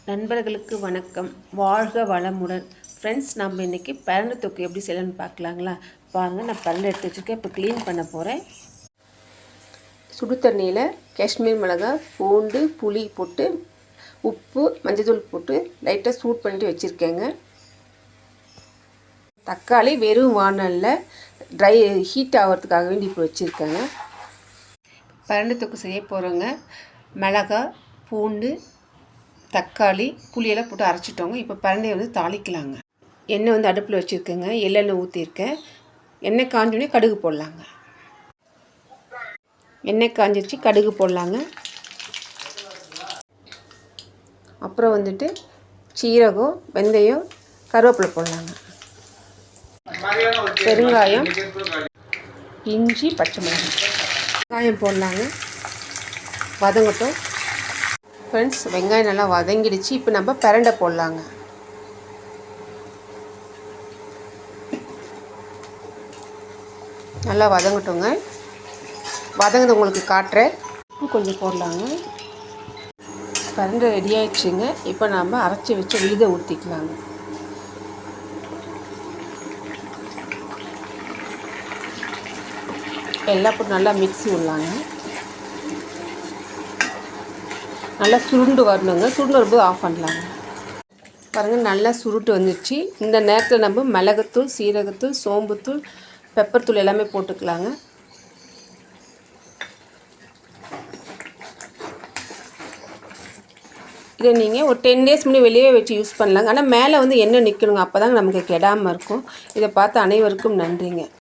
நண்பர்களுக்கு வணக்கம். வாழ்க வளமுடன். ஃப்ரெண்ட்ஸ், நம்ம இன்றைக்கி பரண்டை தொக்கு எப்படி செய்யலாம்னு பார்க்கலாங்களா? பாருங்கள், நான் பரண்டை எடுத்து வச்சுருக்கேன். இப்போ க்ளீன் பண்ண போகிறேன். சுடு தண்ணியில் காஷ்மீர் மிளகாய், பூண்டு, புளி போட்டு உப்பு, மஞ்சள் போட்டு லைட்டாக சூட் பண்ணிட்டு வச்சுருக்கேங்க. தக்காளி வெறும் வானலில் ட்ரை ஹீட் ஆகிறதுக்காக வேண்டி இப்போ வச்சுருக்கேங்க. பரண்டை தொக்கு செய்ய போகிறோங்க. மிளகாய், பூண்டு, தக்காளி, புளியெல்லாம் போட்டு அரைச்சிட்டோங்க. இப்போ பரண்டையை வந்து தாளிக்கலாங்க. எண்ணெய் வந்து அடுப்பில் வச்சுருக்கேங்க. எள்ளெண்ணெய் ஊற்றிருக்கேன். எண்ணெய் காஞ்சோடனே கடுகு போடலாங்க. எண்ணெய் காஞ்சிருச்சு, கடுகு போடலாங்க. அப்புறம் வந்துட்டு சீரகம், வெந்தயம், கருவேப்பிலை போடலாங்க. பெருங்காயம், இஞ்சி, பச்சை மிளகாய், வெங்காயம் போடலாங்க. வதங்கட்டும். ஃப்ரெண்ட்ஸ், வெங்காயம் நல்லா வதங்கிடுச்சு. இப்போ நம்ம பரண்டை போடலாங்க. நல்லா வதங்கட்டுங்க. வதங்குது உங்களுக்கு காட்டுறேன். உப்பு கொஞ்சம் போடலாங்க. பரண்டை ரெடி ஆகிடுச்சுங்க. இப்போ நம்ம அரைச்சி வச்சு விழுதை ஊற்றிக்கலாங்க. எல்லாம் போட்டு நல்லா மிக்ஸி விடலாங்க. நல்லா சுருண்டு வரணுங்க. சுருண்டு வரும்போது ஆஃப் பண்ணலாங்க. பாருங்கள், நல்லா சுருட்டு வந்துடுச்சு. இந்த நேரத்தில் நம்ம மிளகுத்தூள், சீரகத்தூள், சோம்புத்தூள், பெப்பர் தூள் எல்லாமே போட்டுக்கலாங்க. இதை நீங்கள் ஒரு 10 days முன்னாடி வெளியே வச்சு யூஸ் பண்ணலாங்க. ஆனால் மேலே வந்து எண்ணெய் நிற்கணுங்க. அப்போ தாங்க நமக்கு கெடாமல் இருக்கும். இதை பார்த்து அனைவருக்கும் நன்றிங்க.